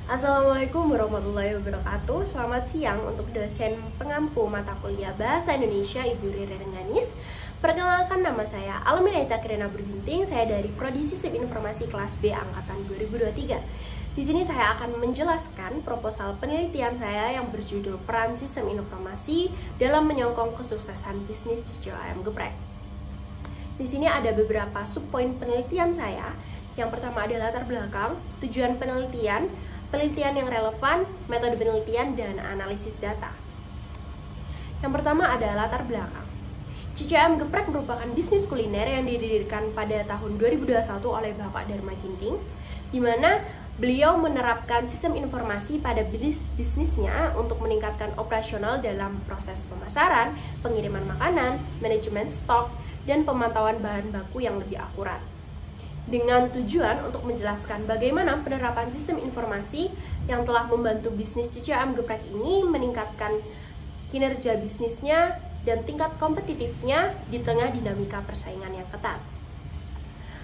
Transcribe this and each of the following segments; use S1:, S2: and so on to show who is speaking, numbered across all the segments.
S1: Assalamualaikum warahmatullahi wabarakatuh. Selamat siang untuk dosen pengampu mata kuliah Bahasa Indonesia Ibu Rere Rengganis. Perkenalkan, nama saya Alminaita Kirena Berginting. Saya dari Prodi Sistem Informasi kelas B angkatan 2023. Di sini saya akan menjelaskan proposal penelitian saya yang berjudul Peran Sistem Informasi dalam Menyokong Kesuksesan Bisnis CCOM Geprek. Di sini ada beberapa subpoin penelitian saya. Yang pertama ada latar belakang, tujuan penelitian yang relevan, metode penelitian, dan analisis data. Yang pertama ada latar belakang. CCOM Geprek merupakan bisnis kuliner yang didirikan pada tahun 2021 oleh Bapak Dharma Ginting, di mana beliau menerapkan sistem informasi pada bisnisnya untuk meningkatkan operasional dalam proses pemasaran, pengiriman makanan, manajemen stok, dan pemantauan bahan baku yang lebih akurat. Dengan tujuan untuk menjelaskan bagaimana penerapan sistem informasi yang telah membantu bisnis CCOM Geprek ini meningkatkan kinerja bisnisnya dan tingkat kompetitifnya di tengah dinamika persaingan yang ketat.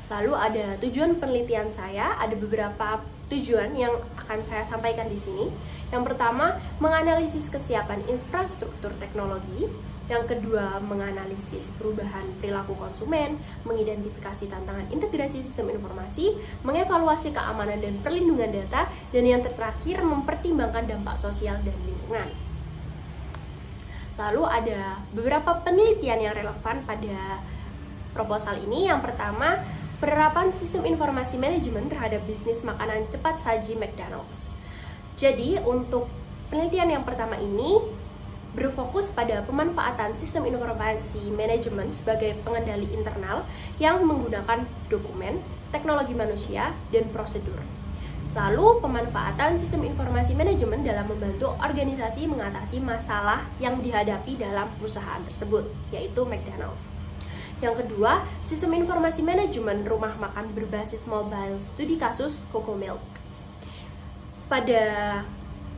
S1: Lalu ada tujuan penelitian saya, ada beberapa tujuan yang akan saya sampaikan di sini. Yang pertama, menganalisis kesiapan infrastruktur teknologi. Yang kedua, menganalisis perubahan perilaku konsumen, mengidentifikasi tantangan integrasi sistem informasi, mengevaluasi keamanan dan perlindungan data, dan yang terakhir, mempertimbangkan dampak sosial dan lingkungan. Lalu ada beberapa penelitian yang relevan pada proposal ini. Yang pertama, penerapan sistem informasi manajemen terhadap bisnis makanan cepat saji McDonald's. Jadi, untuk penelitian yang pertama ini berfokus pada pemanfaatan sistem informasi manajemen sebagai pengendali internal yang menggunakan dokumen, teknologi manusia, dan prosedur. Lalu, pemanfaatan sistem informasi manajemen dalam membantu organisasi mengatasi masalah yang dihadapi dalam perusahaan tersebut, yaitu McDonald's. Yang kedua, sistem informasi manajemen rumah makan berbasis mobile studi kasus CoComilk. Pada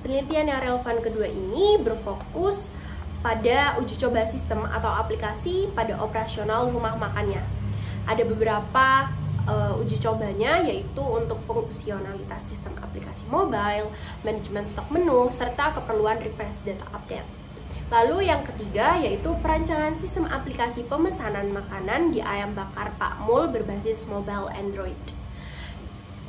S1: penelitian yang relevan kedua ini berfokus pada uji coba sistem atau aplikasi pada operasional rumah makannya. Ada beberapa uji cobanya, yaitu untuk fungsionalitas sistem aplikasi mobile, manajemen stok menu, serta keperluan refresh data update. Lalu yang ketiga yaitu perancangan sistem aplikasi pemesanan makanan di ayam bakar Pak Mul berbasis mobile Android.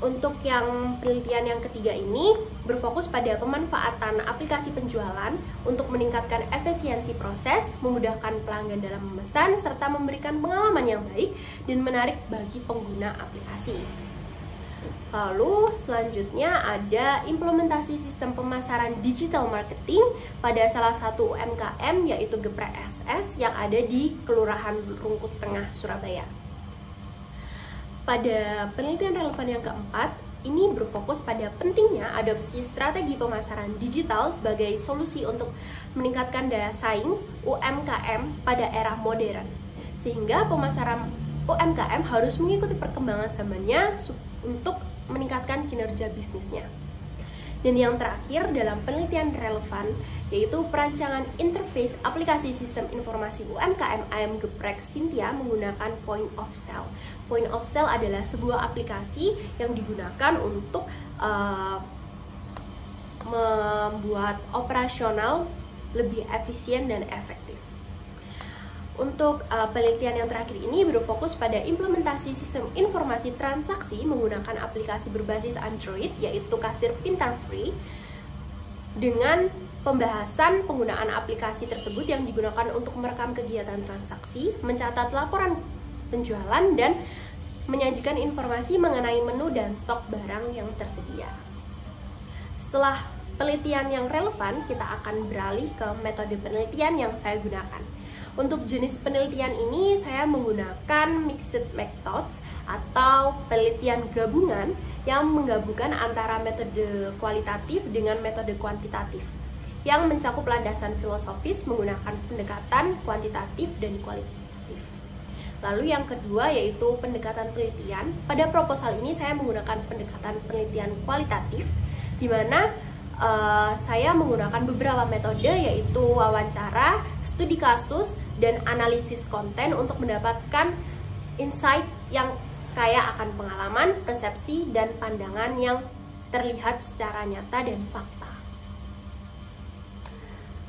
S1: Untuk yang penelitian yang ketiga ini berfokus pada pemanfaatan aplikasi penjualan untuk meningkatkan efisiensi proses, memudahkan pelanggan dalam memesan, serta memberikan pengalaman yang baik dan menarik bagi pengguna aplikasi. Lalu selanjutnya ada implementasi sistem pemasaran digital marketing pada salah satu UMKM yaitu Geprek SS yang ada di Kelurahan Rungkut Tengah, Surabaya. Pada penelitian relevan yang keempat, ini berfokus pada pentingnya adopsi strategi pemasaran digital sebagai solusi untuk meningkatkan daya saing UMKM pada era modern. Sehingga pemasaran UMKM harus mengikuti perkembangan zamannya untuk meningkatkan kinerja bisnisnya. Dan yang terakhir dalam penelitian relevan yaitu perancangan interface aplikasi sistem informasi UMKM ayam geprek Cynthia menggunakan point of sale. Point of sale adalah sebuah aplikasi yang digunakan untuk membuat operasional lebih efisien dan efektif. Untuk penelitian yang terakhir ini berfokus pada implementasi sistem informasi transaksi menggunakan aplikasi berbasis Android yaitu Kasir Pintar Free, dengan pembahasan penggunaan aplikasi tersebut yang digunakan untuk merekam kegiatan transaksi, mencatat laporan penjualan, dan menyajikan informasi mengenai menu dan stok barang yang tersedia. Setelah penelitian yang relevan, kita akan beralih ke metode penelitian yang saya gunakan. Untuk jenis penelitian ini saya menggunakan mixed methods atau penelitian gabungan yang menggabungkan antara metode kualitatif dengan metode kuantitatif yang mencakup landasan filosofis menggunakan pendekatan kuantitatif dan kualitatif. Lalu yang kedua yaitu pendekatan penelitian. Pada proposal ini saya menggunakan pendekatan penelitian kualitatif di mana saya menggunakan beberapa metode yaitu wawancara, studi kasus, dan analisis konten untuk mendapatkan insight yang kaya akan pengalaman, persepsi, dan pandangan yang terlihat secara nyata dan fakta.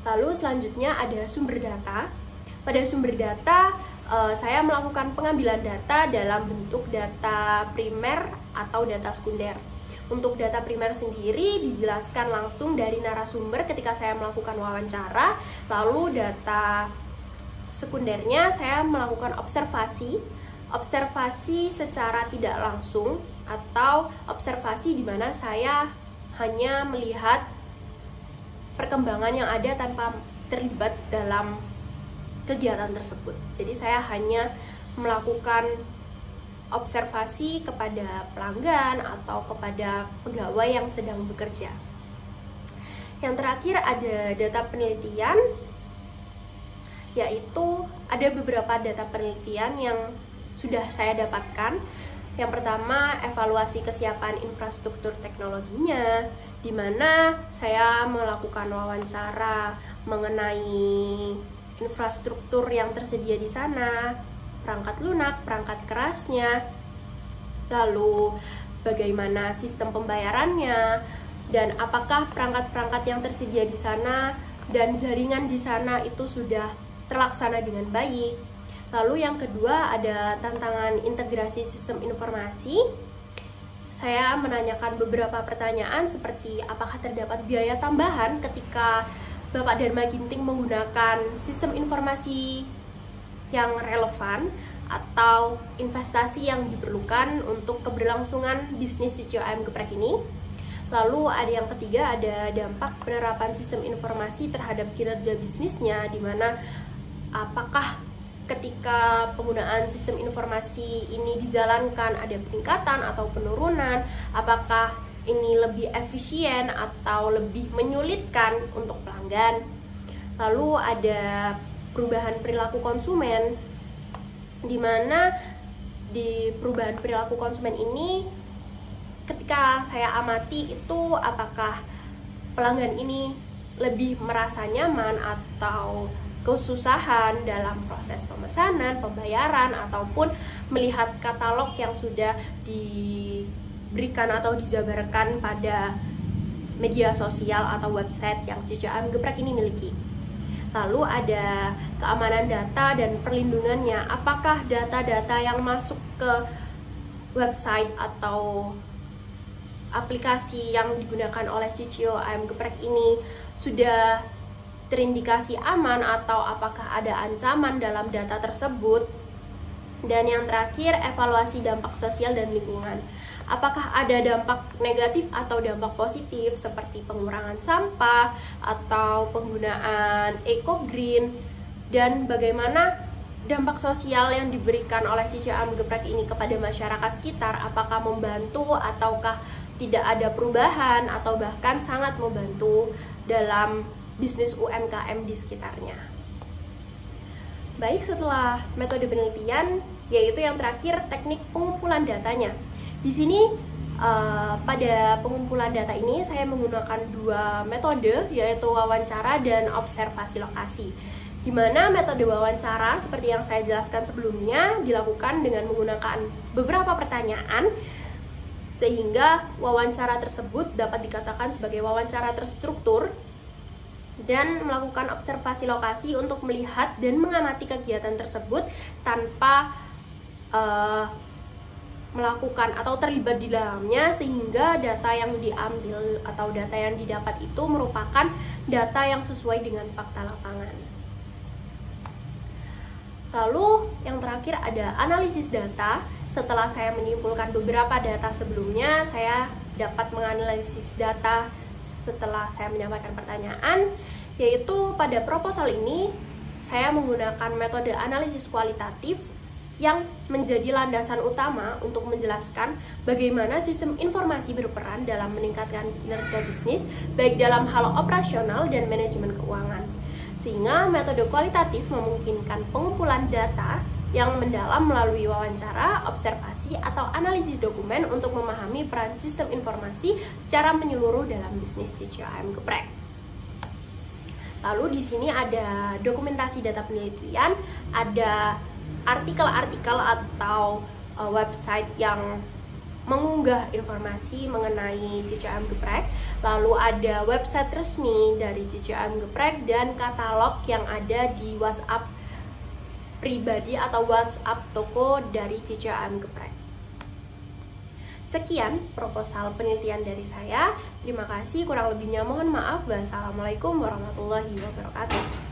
S1: Lalu selanjutnya ada sumber data. Pada sumber data, saya melakukan pengambilan data dalam bentuk data primer atau data sekunder. Untuk data primer sendiri dijelaskan langsung dari narasumber ketika saya melakukan wawancara. Lalu data sekundernya saya melakukan observasi secara tidak langsung, atau observasi di mana saya hanya melihat perkembangan yang ada tanpa terlibat dalam kegiatan tersebut. Jadi saya hanya melakukan observasi kepada pelanggan atau kepada pegawai yang sedang bekerja. Yang terakhir ada data penelitian, yaitu ada beberapa data penelitian yang sudah saya dapatkan. Yang pertama, evaluasi kesiapan infrastruktur teknologinya, di mana saya melakukan wawancara mengenai infrastruktur yang tersedia di sana, perangkat lunak, perangkat kerasnya, lalu bagaimana sistem pembayarannya, dan apakah perangkat-perangkat yang tersedia di sana dan jaringan di sana itu sudah terlaksana dengan baik. Lalu yang kedua ada tantangan integrasi sistem informasi. Saya menanyakan beberapa pertanyaan seperti apakah terdapat biaya tambahan ketika Bapak Dharma Ginting menggunakan sistem informasi yang relevan atau investasi yang diperlukan untuk keberlangsungan bisnis CCO Ayam Geprek ini. Lalu ada yang ketiga, ada dampak penerapan sistem informasi terhadap kinerja bisnisnya, di mana apakah ketika penggunaan sistem informasi ini dijalankan ada peningkatan atau penurunan, apakah ini lebih efisien atau lebih menyulitkan untuk pelanggan. Lalu ada perubahan perilaku konsumen, di mana di perubahan perilaku konsumen ini ketika saya amati itu apakah pelanggan ini lebih merasa nyaman atau kesusahan dalam proses pemesanan, pembayaran, ataupun melihat katalog yang sudah diberikan atau dijabarkan pada media sosial atau website yang CCO Ayam Geprek ini miliki. Lalu ada keamanan data dan perlindungannya. Apakah data-data yang masuk ke website atau aplikasi yang digunakan oleh CCO Ayam Geprek ini sudah terindikasi aman atau apakah ada ancaman dalam data tersebut. Dan yang terakhir, evaluasi dampak sosial dan lingkungan. Apakah ada dampak negatif atau dampak positif seperti pengurangan sampah atau penggunaan eco-green, dan bagaimana dampak sosial yang diberikan oleh CCO Ayam Geprek ini kepada masyarakat sekitar, apakah membantu ataukah tidak ada perubahan atau bahkan sangat membantu dalam bisnis UMKM di sekitarnya. Baik, setelah metode penelitian, yaitu yang terakhir teknik pengumpulan datanya. Di sini pada pengumpulan data ini saya menggunakan dua metode, yaitu wawancara dan observasi lokasi. Di mana metode wawancara seperti yang saya jelaskan sebelumnya dilakukan dengan menggunakan beberapa pertanyaan, sehingga wawancara tersebut dapat dikatakan sebagai wawancara terstruktur, dan melakukan observasi lokasi untuk melihat dan mengamati kegiatan tersebut tanpa melakukan atau terlibat di dalamnya, sehingga data yang diambil atau data yang didapat itu merupakan data yang sesuai dengan fakta lapangan. Lalu yang terakhir ada analisis data. Setelah saya menyimpulkan beberapa data sebelumnya, saya dapat menganalisis data setelah saya menyampaikan pertanyaan, yaitu pada proposal ini saya menggunakan metode analisis kualitatif yang menjadi landasan utama untuk menjelaskan bagaimana sistem informasi berperan dalam meningkatkan kinerja bisnis, baik dalam hal operasional dan manajemen keuangan. Sehingga metode kualitatif memungkinkan pengumpulan data yang mendalam melalui wawancara, observasi, atau analisis dokumen untuk memahami peran sistem informasi secara menyeluruh dalam bisnis CCO Ayam Geprek. Lalu di sini ada dokumentasi data penelitian, ada artikel-artikel atau website yang mengunggah informasi mengenai CCM Geprek, lalu ada website resmi dari CCM Geprek dan katalog yang ada di WhatsApp pribadi atau WhatsApp toko dari CCM Geprek. Sekian proposal penelitian dari saya. Terima kasih, kurang lebihnya mohon maaf. Wassalamualaikum warahmatullahi wabarakatuh.